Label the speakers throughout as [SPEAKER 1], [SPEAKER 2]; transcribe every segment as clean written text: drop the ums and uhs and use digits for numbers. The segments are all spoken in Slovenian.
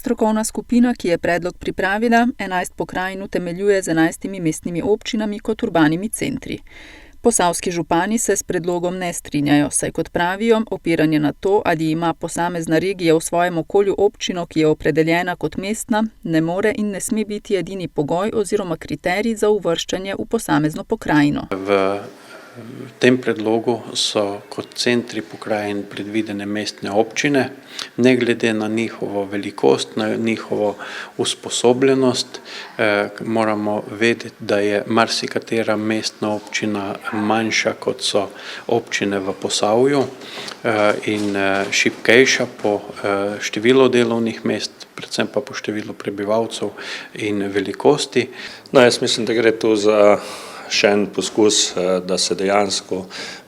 [SPEAKER 1] Strokovna skupina, ki je predlog pripravila, 11 pokrajin utemeljuje z 11 mestnimi občinami kot urbanimi centri. Posavski župani se s predlogom ne strinjajo, saj kot pravijo, opiranje na to, ali ima posamezna regija v svojem okolju občino, ki je opredeljena kot mestna, ne more in ne sme biti edini pogoj oziroma kriterij za uvrščanje v posamezno pokrajino.
[SPEAKER 2] V tem predlogu so kot centri pokrajin predvidene mestne občine, ne glede na njihovo velikost, na njihovo usposobljenost. Moramo vedeti, da je marsikatera mestna občina manjša, kot so občine v Posavju, in šibkejša po številu delovnih mest, predvsem pa po številu prebivalcev in velikosti.
[SPEAKER 3] Jaz mislim, da gre tu za še en poskus, da se dejansko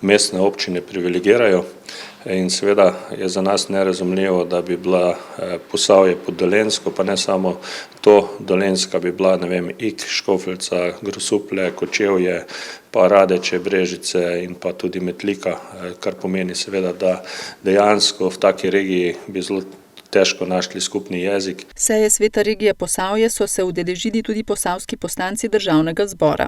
[SPEAKER 3] mestne občine privilegirajo, in seveda je za nas nerazumljivo, da bi bila Posavje pod Dolenjsko, pa ne samo to, Dolenjska bi bila, Ig, Škofljica, Grosuplje, Kočevje, pa Radeče, Brežice in pa tudi Metlika, kar pomeni seveda, da dejansko v taki regiji bi zelo težko našli skupni jezik.
[SPEAKER 1] Seje Sveta regije Posavje so se udeležili tudi posavski poslanci Državnega zbora.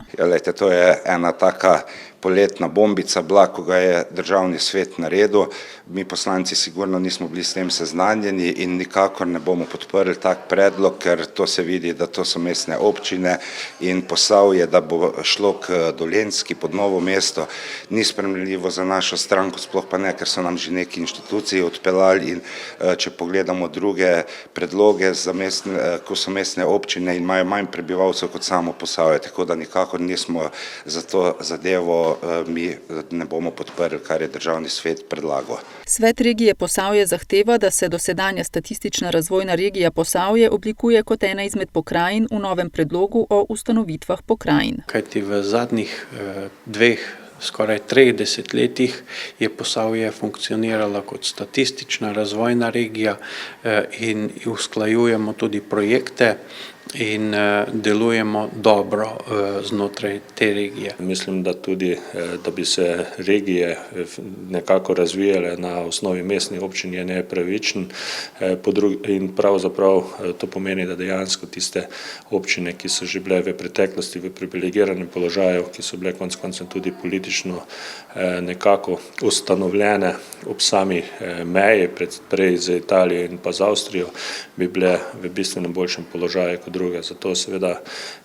[SPEAKER 4] To je ena taka poletna bombica bila, ko ga je Državni svet naredil. Mi poslanci sigurno nismo bili s tem seznanjeni in nikakor ne bomo podprli tak predlog, ker to se vidi, da to so mestne občine in Posavje, da bo šlo k Dolenjski pod Novo mesto, ni sprejemljivo za našo stranko, sploh pa ne, ker so nam že neki inštituciji odpeljali in če pogledamo druge predloge, ko so mestne občine in imajo manj prebivalcev kot samo Posavje, tako da nikakor nismo za to zadevo, mi ne bomo podprli, kar je Državni svet predlagal.
[SPEAKER 1] Svet regije Posavje zahteva, da se dosedanja statistična razvojna regija Posavje oblikuje kot ena izmed pokrajin v novem predlogu o ustanovitvah pokrajin.
[SPEAKER 2] Kajti v zadnjih skoraj 30 letih je Posavje funkcionirala kot statistična razvojna regija in usklajujemo tudi projekte in delujemo dobro znotraj te regije.
[SPEAKER 3] Mislim, da tudi, da bi se regije nekako razvijale na osnovi mestnih občin, je nepravičen in pravzaprav to pomeni, da dejansko tiste občine, ki so že bile v preteklosti v privilegiranem položaju, ki so bile konec koncev tudi politično nekako ustanovljene ob sami meji, prej z Italijo in pa z Avstrijo, bi bile v bistveno boljšem položaju kot druge. Zato seveda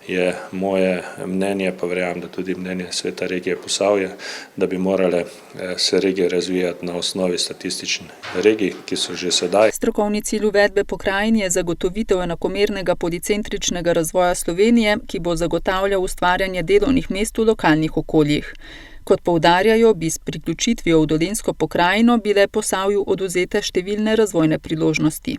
[SPEAKER 3] je moje mnenje, pa verjamem, da tudi mnenje Sveta regije Posavje, da bi morale se regije razvijati na osnovi statističnih regij, ki so že sedaj.
[SPEAKER 1] Strokovni cilj uvedbe pokrajin je zagotovitev enakomernega policentričnega razvoja Slovenije, ki bo zagotavljal ustvarjanje delovnih mest v lokalnih okoljih. Kot poudarjajo, bi s priključitvijo v Dolenjsko pokrajino bile Posavju odvzete številne razvojne priložnosti.